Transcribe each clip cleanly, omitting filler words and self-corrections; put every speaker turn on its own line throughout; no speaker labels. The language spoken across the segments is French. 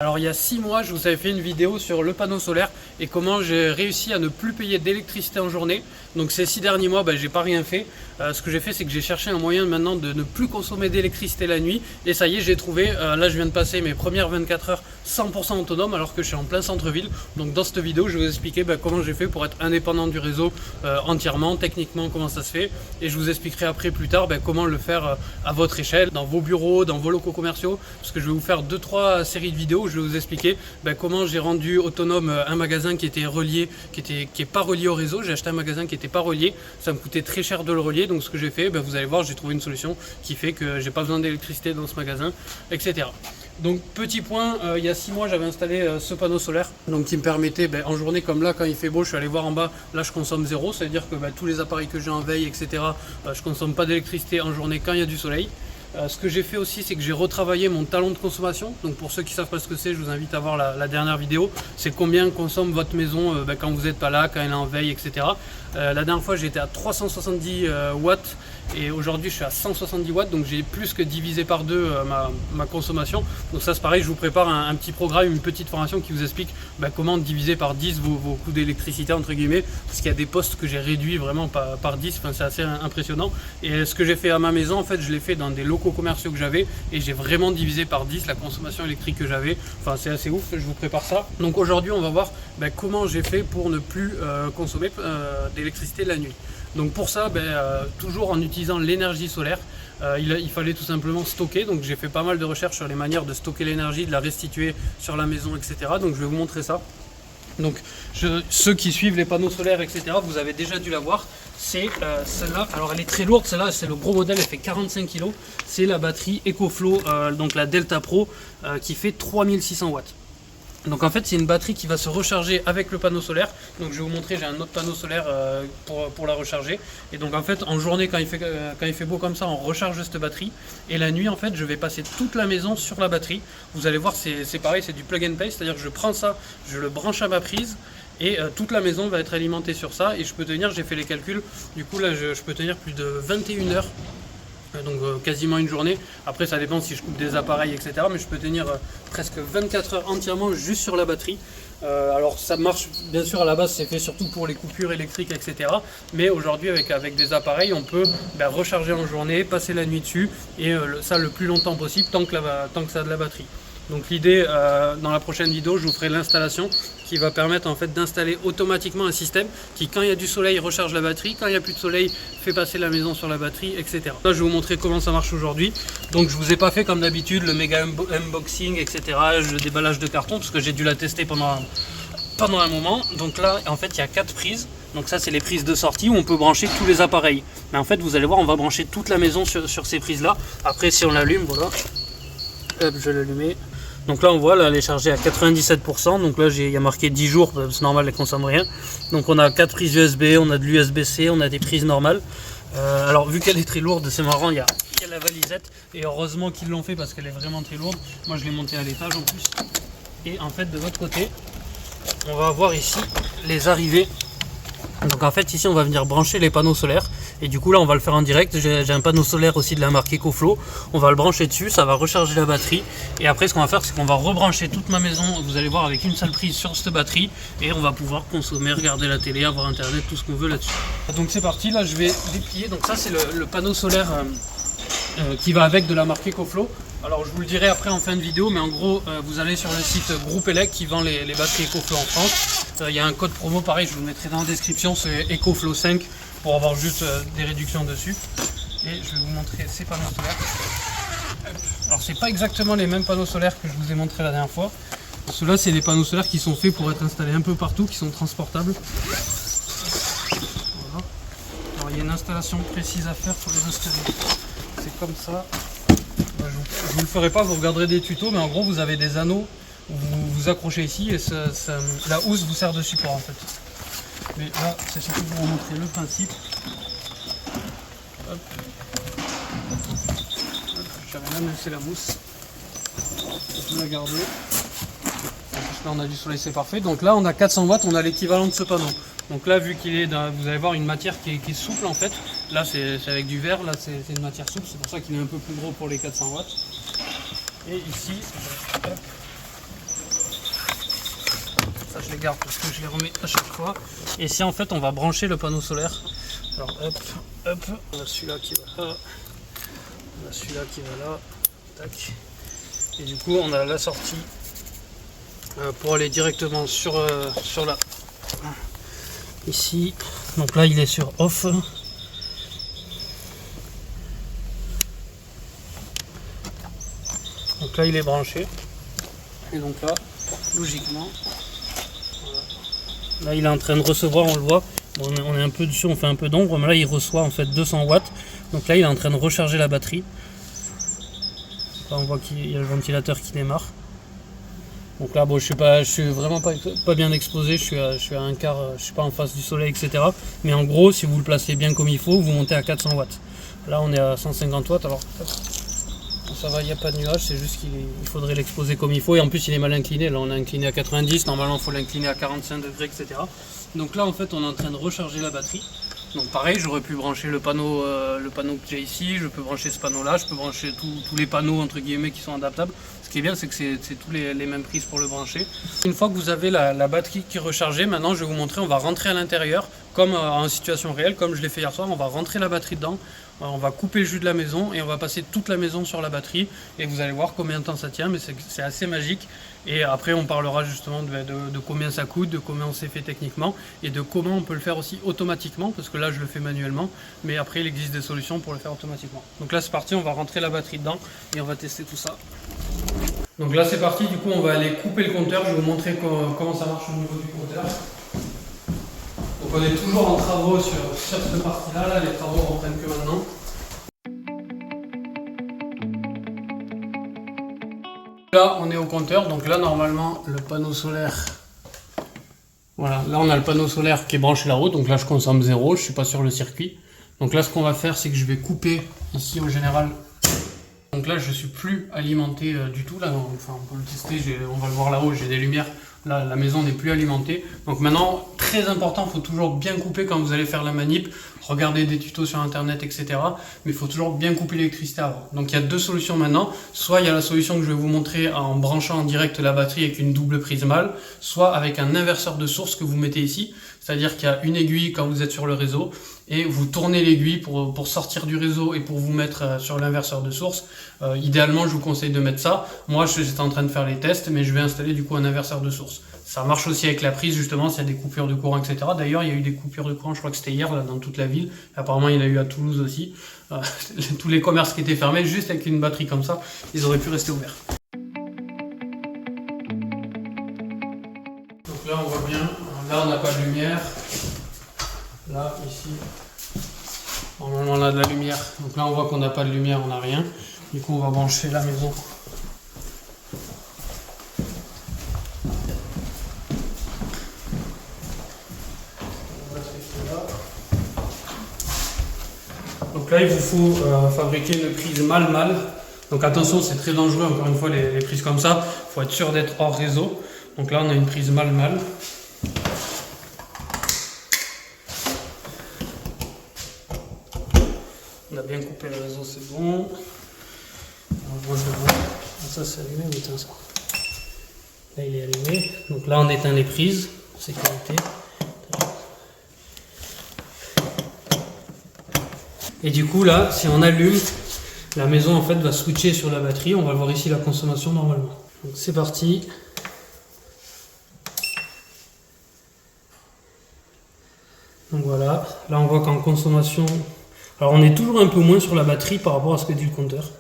Alors il y a 6 mois, je vous avais fait une vidéo sur le panneau solaire et comment j'ai réussi à ne plus payer d'électricité en journée. Donc ces 6 derniers mois, j'ai pas rien fait. Ce que j'ai fait, c'est que j'ai cherché un moyen maintenant de ne plus consommer d'électricité la nuit. Et ça y est, j'ai trouvé. Là, je viens de passer mes premières 24 heures 100% autonome alors que je suis en plein centre-ville. Donc dans cette vidéo, je vais vous expliquer comment j'ai fait pour être indépendant du réseau entièrement, techniquement, comment ça se fait. Et je vous expliquerai après plus tard comment le faire à votre échelle, dans vos bureaux, dans vos locaux commerciaux. Parce que je vais vous faire 2-3 séries de vidéos. Je vais vous expliquer comment j'ai rendu autonome un magasin qui était relié, qui est pas relié au réseau. J'ai acheté un magasin qui n'était pas relié, ça me coûtait très cher de le relier. Donc ce que j'ai fait, vous allez voir, j'ai trouvé une solution qui fait que j'ai pas besoin d'électricité dans ce magasin, etc. Donc petit point, il y a 6 mois j'avais installé ce panneau solaire donc qui me permettait en journée, comme là quand il fait beau, je suis allé voir en bas, là je consomme zéro, ça veut dire que tous les appareils que j'ai en veille, etc. Je consomme pas d'électricité en journée quand il y a du soleil. Ce que j'ai fait aussi, c'est que j'ai retravaillé mon talon de consommation. Donc pour ceux qui ne savent pas ce que c'est, je vous invite à voir la dernière vidéo. C'est combien consomme votre maison quand vous n'êtes pas là, quand elle est en veille, etc. La dernière fois j'étais à 370 watts et aujourd'hui je suis à 170 watts. Donc j'ai plus que divisé par deux ma consommation. Donc ça c'est pareil, je vous prépare un petit programme, une petite formation qui vous explique comment diviser par 10 vos coûts d'électricité entre guillemets. Parce qu'il y a des postes que j'ai réduits vraiment par 10, c'est assez impressionnant. Et ce que j'ai fait à ma maison, en fait je l'ai fait dans des locaux commerciaux que j'avais et j'ai vraiment divisé par 10 la consommation électrique que j'avais. Enfin c'est assez ouf, je vous prépare ça. Donc aujourd'hui on va voir comment j'ai fait pour ne plus consommer d'électricité la nuit. Donc pour ça, toujours en utilisant l'énergie solaire, il fallait tout simplement stocker. Donc j'ai fait pas mal de recherches sur les manières de stocker l'énergie, de la restituer sur la maison, etc. Donc je vais vous montrer ça. Donc ceux qui suivent les panneaux solaires, etc., vous avez déjà dû la voir. C'est celle-là, alors elle est très lourde, celle-là c'est le gros modèle, elle fait 45 kg. C'est la batterie EcoFlow, donc la Delta Pro, qui fait 3600 watts. Donc en fait c'est une batterie qui va se recharger avec le panneau solaire. Donc je vais vous montrer, j'ai un autre panneau solaire pour la recharger. Et donc en fait en journée quand il fait beau comme ça, on recharge cette batterie. Et la nuit en fait je vais passer toute la maison sur la batterie. Vous allez voir, c'est pareil, c'est du plug and play, c'est-à-dire que je prends ça, je le branche à ma prise. Et toute la maison va être alimentée sur ça. Et je peux tenir, j'ai fait les calculs, du coup là je peux tenir plus de 21 heures. Donc quasiment une journée. Après ça dépend si je coupe des appareils, etc. Mais je peux tenir presque 24 heures entièrement juste sur la batterie. Alors ça marche bien sûr à la base, c'est fait surtout pour les coupures électriques, etc. Mais aujourd'hui avec des appareils on peut recharger en journée, passer la nuit dessus et ça le plus longtemps possible tant que ça a de la batterie. Donc l'idée, dans la prochaine vidéo, je vous ferai l'installation qui va permettre en fait d'installer automatiquement un système qui, quand il y a du soleil, recharge la batterie, quand il n'y a plus de soleil, fait passer la maison sur la batterie, etc. Là, je vais vous montrer comment ça marche aujourd'hui. Donc je vous ai pas fait comme d'habitude le méga unboxing, etc., le déballage de carton, parce que j'ai dû la tester pendant un moment. Donc là, en fait, il y a 4 prises. Donc ça, c'est les prises de sortie où on peut brancher tous les appareils. Mais en fait, vous allez voir, on va brancher toute la maison sur ces prises-là. Après, si on l'allume, voilà. Hop, je vais l'allumer. Donc là on voit, là elle est chargée à 97%, donc là il y a marqué 10 jours, c'est normal, elle ne consomme rien. Donc on a 4 prises USB, on a de l'USB-C, on a des prises normales. Alors vu qu'elle est très lourde, c'est marrant, il y a la valisette, et heureusement qu'ils l'ont fait parce qu'elle est vraiment très lourde. Moi je l'ai montée à l'étage en plus. Et en fait de l'autre côté, on va avoir ici les arrivées. Donc en fait ici on va venir brancher les panneaux solaires et du coup là on va le faire en direct. J'ai un panneau solaire aussi de la marque EcoFlow, on va le brancher dessus, ça va recharger la batterie et après ce qu'on va faire c'est qu'on va rebrancher toute ma maison, vous allez voir, avec une seule prise sur cette batterie et on va pouvoir consommer, regarder la télé, avoir internet, tout ce qu'on veut là-dessus. Donc c'est parti, là je vais déplier, donc ça c'est le panneau solaire qui va avec de la marque EcoFlow. Alors je vous le dirai après en fin de vidéo, mais en gros vous allez sur le site Groupe Elec qui vend les batteries EcoFlow en France. Il y a un code promo, pareil, je vous le mettrai dans la description, c'est EcoFlow 5 pour avoir juste des réductions dessus. Et je vais vous montrer ces panneaux solaires. Alors c'est pas exactement les mêmes panneaux solaires que je vous ai montré la dernière fois. Ceux-là c'est des panneaux solaires qui sont faits pour être installés un peu partout, qui sont transportables. Voilà. Alors il y a une installation précise à faire pour les installer. C'est comme ça. Je vous le ferai pas, vous regarderez des tutos, mais en gros vous avez des anneaux où vous vous accrochez ici et la housse vous sert de support en fait. Mais là c'est surtout pour vous montrer le principe. Hop. J'avais même laissé la mousse. Je vais la garder. Là on a du soleil, c'est parfait. Donc là on a 400 watts, on a l'équivalent de ce panneau. Donc là vu qu'il est dans, vous allez voir une matière qui est souple en fait. Là c'est avec du verre, là c'est une matière souple, c'est pour ça qu'il est un peu plus gros pour les 400 watts. Et ici, hop, je les garde parce que je les remets à chaque fois. Et ici en fait on va brancher le panneau solaire. Alors hop, hop, on a celui-là qui va là, on a celui-là qui va là, tac. Et du coup on a la sortie pour aller directement sur la... Ici, donc là il est sur off. Donc là il est branché. Et donc là, logiquement, voilà. Là il est en train de recevoir, on le voit. Bon, on est un peu dessus, on fait un peu d'ombre, mais là il reçoit en fait 200 watts. Donc là il est en train de recharger la batterie. Là on voit qu'il y a le ventilateur qui démarre. Donc là bon, je suis vraiment pas bien exposé, je suis à un quart, je suis pas en face du soleil, etc. Mais en gros, si vous le placez bien comme il faut, vous montez à 400 watts. Là on est à 150 watts, alors ça va, il n'y a pas de nuage, c'est juste qu'il faudrait l'exposer comme il faut. Et en plus il est mal incliné, là on a incliné à 90, normalement il faut l'incliner à 45 degrés, etc. Donc là en fait on est en train de recharger la batterie. Donc pareil, j'aurais pu brancher le panneau que j'ai ici, je peux brancher ce panneau là, je peux brancher tous les panneaux entre guillemets qui sont adaptables. Ce qui est bien, c'est que c'est tous les mêmes prises pour le brancher. Une fois que vous avez la batterie qui est rechargée, maintenant je vais vous montrer, on va rentrer à l'intérieur comme en situation réelle, comme je l'ai fait hier soir. On va rentrer la batterie dedans, on va couper le jus de la maison et on va passer toute la maison sur la batterie. Et vous allez voir combien de temps ça tient, mais c'est assez magique. Et après on parlera justement de combien ça coûte, de combien on s'est fait techniquement et de comment on peut le faire aussi automatiquement, parce que là je le fais manuellement, mais après il existe des solutions pour le faire automatiquement. Donc là c'est parti, on va rentrer la batterie dedans et on va tester tout ça. Donc là c'est parti, du coup on va aller couper le compteur, je vais vous montrer comment ça marche au niveau du compteur. Donc on est toujours en travaux sur cette partie-là, là, les travaux reprennent que maintenant. Là on est au compteur, donc là normalement le panneau solaire, voilà, là on a le panneau solaire qui est branché là-haut, donc là je consomme 0, je suis pas sur le circuit. Donc là ce qu'on va faire c'est que je vais couper ici au général. Donc là je suis plus alimenté du tout, là enfin, on peut le tester, on va le voir là-haut, j'ai des lumières, là la maison n'est plus alimentée. Donc maintenant, très important, il faut toujours bien couper quand vous allez faire la manip, regarder des tutos sur internet, etc. Mais il faut toujours bien couper l'électricité avant. Donc il y a deux solutions maintenant, soit il y a la solution que je vais vous montrer en branchant en direct la batterie avec une double prise mâle, soit avec un inverseur de source que vous mettez ici, c'est-à-dire qu'il y a une aiguille quand vous êtes sur le réseau, et vous tournez l'aiguille pour sortir du réseau et pour vous mettre sur l'inverseur de source. Idéalement, je vous conseille de mettre ça. Moi, j'étais en train de faire les tests, mais je vais installer du coup un inverseur de source. Ça marche aussi avec la prise, justement, s'il y a des coupures de courant, etc. D'ailleurs, il y a eu des coupures de courant, je crois que c'était hier, là, dans toute la ville. Apparemment, il y en a eu à Toulouse aussi. Tous les commerces qui étaient fermés, juste avec une batterie comme ça, ils auraient pu rester ouverts. Donc là, on voit bien. Là, on n'a pas de lumière. Là, ici, normalement on a de la lumière. Donc là on voit qu'on n'a pas de lumière, on n'a rien. Du coup on va brancher la maison. Donc là il vous faut fabriquer une prise mâle-mâle. Donc attention, c'est très dangereux, encore une fois les prises comme ça, il faut être sûr d'être hors réseau. Donc là on a une prise mâle-mâle. On a bien coupé le réseau, c'est bon. Ça c'est allumé, on éteint ça. Là il est allumé. Donc là on éteint les prises, sécurité. Et du coup là, si on allume, la maison en fait va switcher sur la batterie. On va voir ici la consommation normalement. Donc c'est parti. Donc voilà, là on voit qu'en consommation, alors on est toujours un peu moins sur la batterie par rapport à ce que dit le compteur.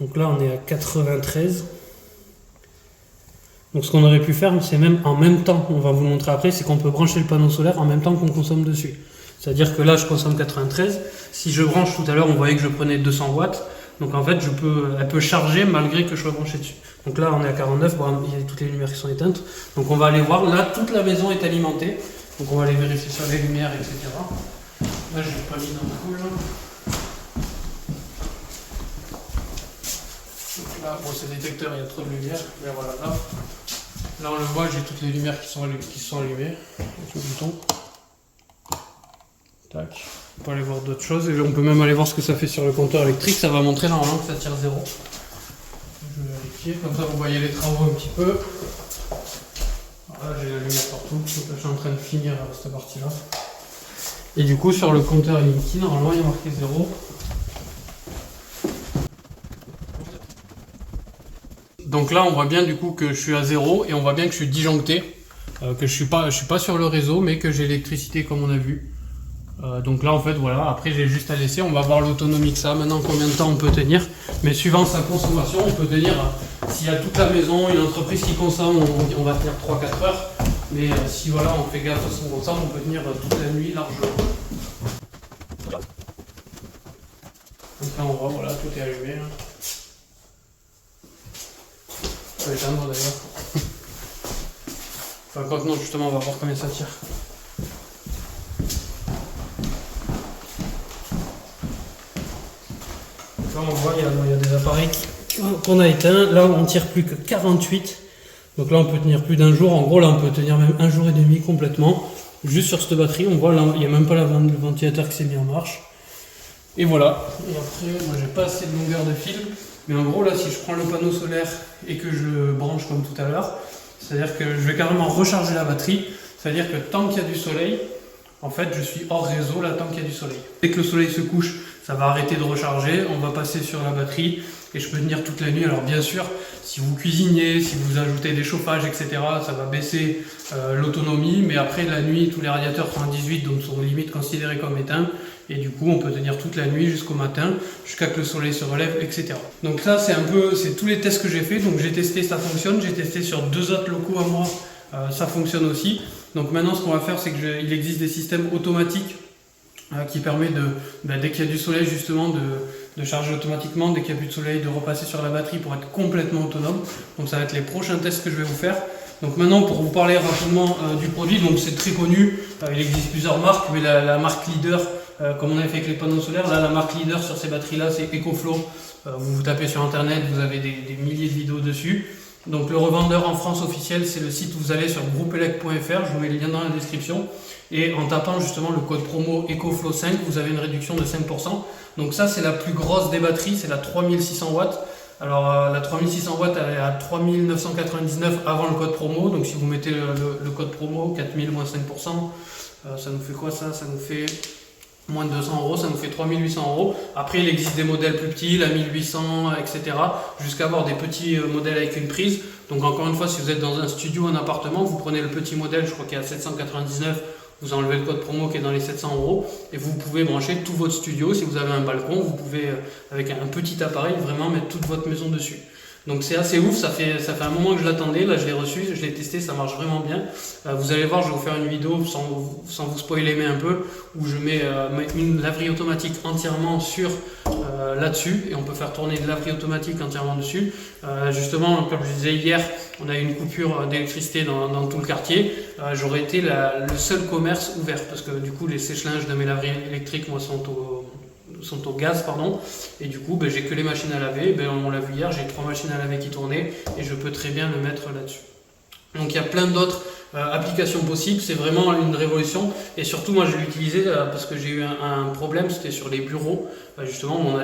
Donc là on est à 93. Donc ce qu'on aurait pu faire, c'est même en même temps, on va vous le montrer après, c'est qu'on peut brancher le panneau solaire en même temps qu'on consomme dessus. C'est-à-dire que là je consomme 93, si je branche tout à l'heure on voyait que je prenais 200 watts, donc en fait elle peut charger malgré que je sois branché dessus. Donc là on est à 49, bon, il y a toutes les lumières qui sont éteintes, donc on va aller voir, là toute la maison est alimentée. Donc on va aller vérifier sur les lumières, etc. Là je l'ai pas mis dans le full. Donc là, bon c'est détecteur, il y a trop de lumière, mais voilà, là on le voit, j'ai toutes les lumières qui sont allumées. Avec le bouton. Tac. On peut aller voir d'autres choses, et on peut même aller voir ce que ça fait sur le compteur électrique, ça va montrer normalement que ça tire 0. Je vais vérifier, comme ça vous voyez les travaux un petit peu. Voilà. Là, j'ai la lumière partout. Donc là, je suis en train de finir cette partie-là. Et du coup, sur le compteur Linky, normalement, il y a marqué 0. Donc là, on voit bien du coup que je suis à 0 et on voit bien que je suis disjoncté, que je suis pas sur le réseau, mais que j'ai l'électricité comme on a vu. Donc là, en fait, voilà. Après, j'ai juste à laisser. On va voir l'autonomie que ça. Maintenant, combien de temps on peut tenir. Mais suivant sa consommation, on peut tenir. S'il y a toute la maison, une entreprise qui consomme, on va tenir 3-4 heures. Mais si voilà, on fait gaffe à ce qu'on consomme, on peut tenir toute la nuit largement. Donc là, on voit, voilà, tout est allumé. Je peux éteindre d'ailleurs. Enfin, quoi que non, justement, on va voir combien ça tire. Là, on voit, il y a des appareils qu'on a éteints. Là, on ne tire plus que 48. Donc là, on peut tenir plus d'un jour. En gros, là, on peut tenir même un jour et demi complètement. Juste sur cette batterie, on voit, là, il n'y a même pas le ventilateur qui s'est mis en marche. Et voilà. Et après, moi, j'ai pas assez de longueur de fil. Mais en gros, là, si je prends le panneau solaire et que je le branche comme tout à l'heure, c'est-à-dire que je vais carrément recharger la batterie. C'est-à-dire que tant qu'il y a du soleil, en fait, je suis hors réseau là tant qu'il y a du soleil. Dès que le soleil se couche, ça va arrêter de recharger, on va passer sur la batterie et je peux tenir toute la nuit. Alors bien sûr, si vous cuisinez, si vous ajoutez des chauffages, etc., ça va baisser l'autonomie. Mais après, la nuit, tous les radiateurs sont à 18, donc sont limite considérés comme éteints. Et du coup, on peut tenir toute la nuit jusqu'au matin, jusqu'à que le soleil se relève, etc. Donc ça, c'est tous les tests que j'ai fait. Donc j'ai testé, ça fonctionne. J'ai testé sur 2 autres locaux à moi, ça fonctionne aussi. Donc maintenant, ce qu'on va faire, c'est qu'il existe des systèmes automatiques qui permettent dès qu'il y a du soleil, justement, de charger automatiquement. Dès qu'il n'y a plus de soleil, de repasser sur la batterie pour être complètement autonome. Donc ça va être les prochains tests que je vais vous faire. Donc maintenant, pour vous parler rapidement du produit, donc c'est très connu. Il existe plusieurs marques, mais la marque leader, comme on avait fait avec les panneaux solaires, là, la marque leader sur ces batteries-là, c'est EcoFlow. Vous tapez sur internet, vous avez des milliers de vidéos dessus. Donc le revendeur en France officiel, c'est le site où vous allez sur groupeelec.fr, je vous mets le lien dans la description. Et en tapant justement le code promo EcoFlow5, vous avez une réduction de 5%. Donc ça, c'est la plus grosse des batteries, c'est la 3600 watts. Alors la 3600 watts, elle est à 3999 avant le code promo. Donc si vous mettez le code promo, 4000 moins 5%, ça nous fait quoi ça? Ça nous fait moins de 200 €, ça nous fait 3800 €. Après, il existe des modèles plus petits, la 1800, etc. Jusqu'à avoir des petits modèles avec une prise. Donc encore une fois, si vous êtes dans un studio, un appartement, vous prenez le petit modèle, je crois qu'il est à 799, vous enlevez le code promo qui est dans les 700 € et vous pouvez brancher tout votre studio. Si vous avez un balcon, vous pouvez, avec un petit appareil, vraiment mettre toute votre maison dessus. Donc c'est assez ouf, ça fait un moment que je l'attendais, là je l'ai reçu, je l'ai testé, ça marche vraiment bien. Vous allez voir, je vais vous faire une vidéo sans vous spoiler mais un peu, où je mets une laverie automatique entièrement sur là-dessus, et on peut faire tourner de laverie automatique entièrement dessus. Justement, comme je disais hier, on a eu une coupure d'électricité dans tout le quartier. J'aurais été le seul commerce ouvert, parce que du coup les sèche-linges de mes laveries électriques, moi, sont au gaz, pardon, et du coup j'ai que les machines à laver. On l'a vu hier, j'ai 3 machines à laver qui tournaient et je peux très bien le mettre là-dessus. Donc il y a plein d'autres applications possibles, c'est vraiment une révolution. Et surtout, moi je l'ai utilisé parce que j'ai eu un problème, c'était sur les bureaux. Justement,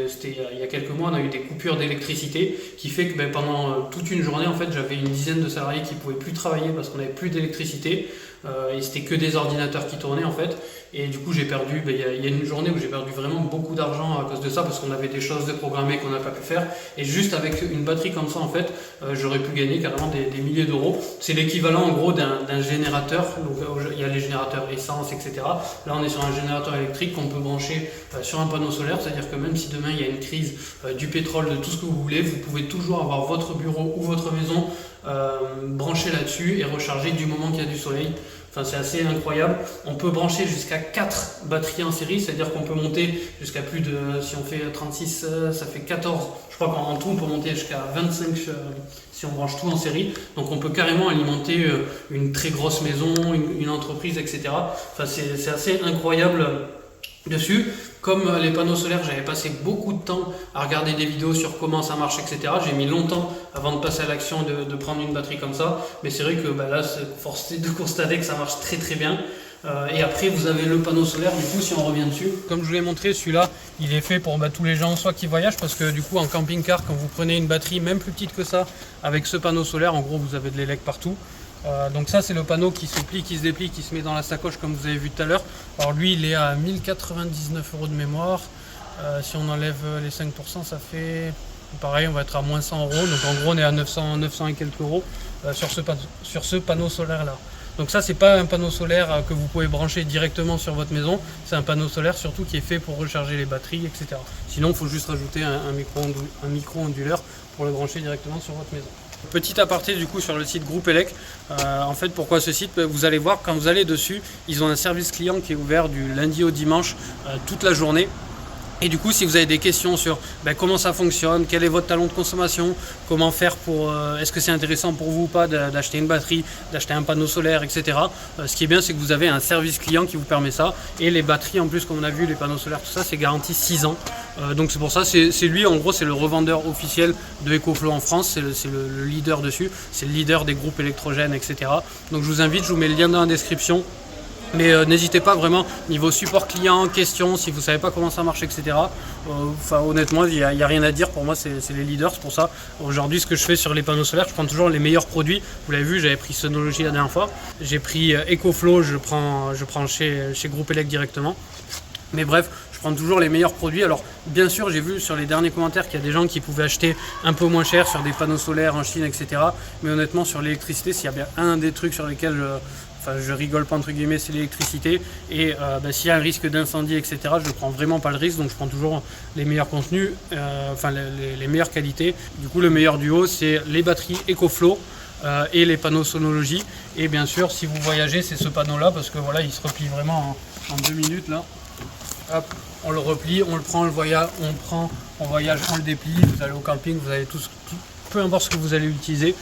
c'était il y a quelques mois, on a eu des coupures d'électricité qui fait que pendant toute une journée, en fait, j'avais une dizaine de salariés qui ne pouvaient plus travailler parce qu'on n'avait plus d'électricité. Et c'était que des ordinateurs qui tournaient, en fait. Et du coup, j'ai perdu, il y a une journée où j'ai perdu vraiment beaucoup d'argent à cause de ça, parce qu'on avait des choses de programmer qu'on n'a pas pu faire. Et juste avec une batterie comme ça, en fait, j'aurais pu gagner carrément des milliers d'euros. C'est l'équivalent en gros d'un générateur. Donc, il y a les générateurs essence, etc. Là, on est sur un générateur électrique qu'on peut brancher sur un panneau solaire. C'est-à-dire que même si demain il y a une crise du pétrole, de tout ce que vous voulez, vous pouvez toujours avoir votre bureau ou votre maison branché là-dessus et recharger du moment qu'il y a du soleil. Enfin, c'est assez incroyable. On peut brancher jusqu'à 4 batteries en série, c'est-à-dire qu'on peut monter jusqu'à plus de, si on fait 36, ça fait 14. Je crois qu'en tout, on peut monter jusqu'à 25 si on branche tout en série. Donc on peut carrément alimenter une très grosse maison, une entreprise, etc. Enfin, c'est assez incroyable dessus. Comme les panneaux solaires, j'avais passé beaucoup de temps à regarder des vidéos sur comment ça marche, etc. J'ai mis longtemps avant de passer à l'action de prendre une batterie comme ça. Mais c'est vrai que là, c'est forcé de constater que ça marche très très bien. Et après, vous avez le panneau solaire, du coup, si on revient dessus. Comme je vous l'ai montré, celui-là, il est fait pour tous les gens, soit qui voyagent, parce que du coup, en camping-car, quand vous prenez une batterie même plus petite que ça, avec ce panneau solaire, en gros, vous avez de l'élec partout. Donc ça c'est le panneau qui se plie, qui se déplie, qui se met dans la sacoche comme vous avez vu tout à l'heure. Alors lui il est à 1099 € de mémoire. Si on enlève les 5%, ça fait pareil, on va être à moins 100 €. Donc en gros on est à 900 et quelques euros sur ce panneau solaire là. Donc ça c'est pas un panneau solaire que vous pouvez brancher directement sur votre maison, c'est un panneau solaire surtout qui est fait pour recharger les batteries, etc. Sinon il faut juste rajouter un micro-onduleur pour le brancher directement sur votre maison. Petit aparté du coup sur le site Groupe Elec. En fait pourquoi ce site, vous allez voir quand vous allez dessus, ils ont un service client qui est ouvert du lundi au dimanche toute la journée. Et du coup, si vous avez des questions sur comment ça fonctionne, quel est votre talon de consommation, comment faire pour, est-ce que c'est intéressant pour vous ou pas d'acheter une batterie, d'acheter un panneau solaire, etc. Ce qui est bien, c'est que vous avez un service client qui vous permet ça. Et les batteries, en plus, comme on a vu, les panneaux solaires, tout ça, c'est garanti 6 ans. Donc c'est pour ça, c'est lui, en gros, c'est le revendeur officiel de EcoFlow en France. C'est le leader dessus. C'est le leader des groupes électrogènes, etc. Donc je vous invite, je vous mets le lien dans la description. Mais n'hésitez pas vraiment, niveau support client, questions, si vous ne savez pas comment ça marche, etc. Honnêtement, il n'y a rien à dire. Pour moi, c'est les leaders. C'est pour ça, aujourd'hui, ce que je fais sur les panneaux solaires, je prends toujours les meilleurs produits. Vous l'avez vu, j'avais pris Sonology la dernière fois. J'ai pris EcoFlow, je prends chez Groupe Elec directement. Mais bref, je prends toujours les meilleurs produits. Alors, bien sûr, j'ai vu sur les derniers commentaires qu'il y a des gens qui pouvaient acheter un peu moins cher sur des panneaux solaires en Chine, etc. Mais honnêtement, sur l'électricité, s'il y a bien un des trucs sur lesquels je rigole pas entre guillemets, c'est l'électricité. Et s'il y a un risque d'incendie, etc., je ne prends vraiment pas le risque. Donc je prends toujours les meilleurs contenus, les meilleures qualités. Du coup, le meilleur duo, c'est les batteries EcoFlow et les panneaux Sonology. Et bien sûr, si vous voyagez, c'est ce panneau-là parce que voilà, il se replie vraiment en 2 minutes là. Hop, on le replie, on le prend, on voyage, on le déplie. Vous allez au camping, vous avez tout, peu importe ce que vous allez utiliser.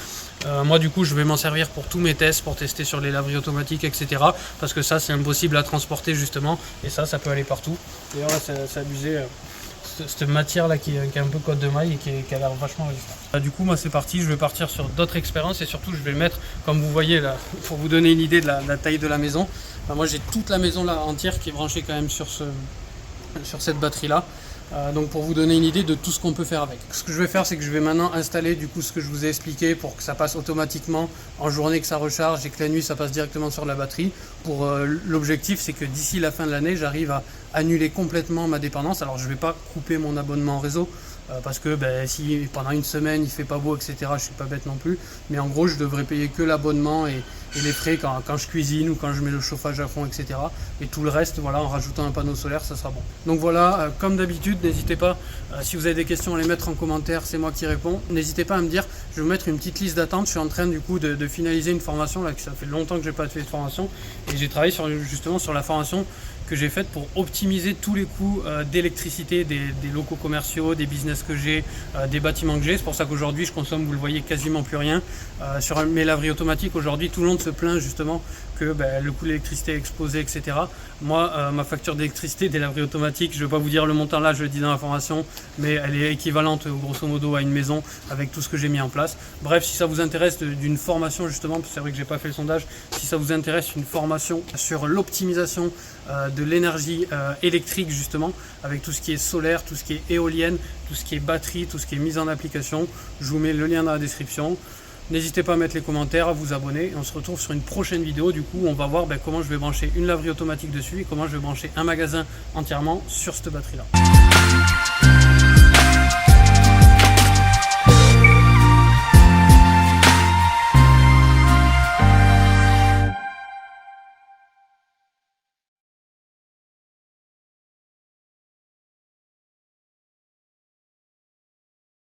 Moi du coup je vais m'en servir pour tous mes tests, pour tester sur les laveries automatiques, etc. Parce que ça c'est impossible à transporter justement, et ça peut aller partout. D'ailleurs là c'est abusé, cette matière là qui est un peu côte de maille et qui a l'air vachement résistante. Du coup moi c'est parti, je vais partir sur d'autres expériences et surtout je vais le mettre, comme vous voyez là, pour vous donner une idée de la taille de la maison. Moi j'ai toute la maison là entière qui est branchée quand même sur cette batterie là. Donc pour vous donner une idée de tout ce qu'on peut faire avec. Ce que je vais faire, c'est que je vais maintenant installer du coup ce que je vous ai expliqué pour que ça passe automatiquement en journée, que ça recharge, et que la nuit ça passe directement sur la batterie. Pour l'objectif, c'est que d'ici la fin de l'année, j'arrive à annuler complètement ma dépendance. Alors je ne vais pas couper mon abonnement en réseau parce que si pendant une semaine il fait pas beau, etc., je suis pas bête non plus. Mais en gros, je devrais payer que l'abonnement et les frais quand je cuisine ou quand je mets le chauffage à fond, etc. Et tout le reste, voilà, en rajoutant un panneau solaire, ça sera bon. Donc voilà, comme d'habitude, n'hésitez pas, si vous avez des questions, à les mettre en commentaire, c'est moi qui réponds. N'hésitez pas à me dire, je vais vous mettre une petite liste d'attente. Je suis en train du coup de finaliser une formation, là, que ça fait longtemps que j'ai pas fait de formation. Et j'ai travaillé justement sur la formation que j'ai faite pour optimiser tous les coûts d'électricité des locaux commerciaux, des business que j'ai, des bâtiments que j'ai. C'est pour ça qu'aujourd'hui je consomme, vous le voyez, quasiment plus rien. Sur mes laveries automatiques, aujourd'hui tout le monde se plaint justement que le coût de l'électricité est explosé, etc. Moi, ma facture d'électricité des laveries automatiques, je ne vais pas vous dire le montant là, je le dis dans la formation, mais elle est équivalente grosso modo à une maison avec tout ce que j'ai mis en place. Bref, si ça vous intéresse d'une formation justement, c'est vrai que j'ai pas fait le sondage, si ça vous intéresse une formation sur l'optimisation de l'énergie électrique justement, avec tout ce qui est solaire, tout ce qui est éolienne, tout ce qui est batterie, tout ce qui est mise en application, je vous mets le lien dans la description. N'hésitez pas à mettre les commentaires, à vous abonner, et on se retrouve sur une prochaine vidéo. Du coup, on va voir comment je vais brancher une laverie automatique dessus et comment je vais brancher un magasin entièrement sur cette batterie là.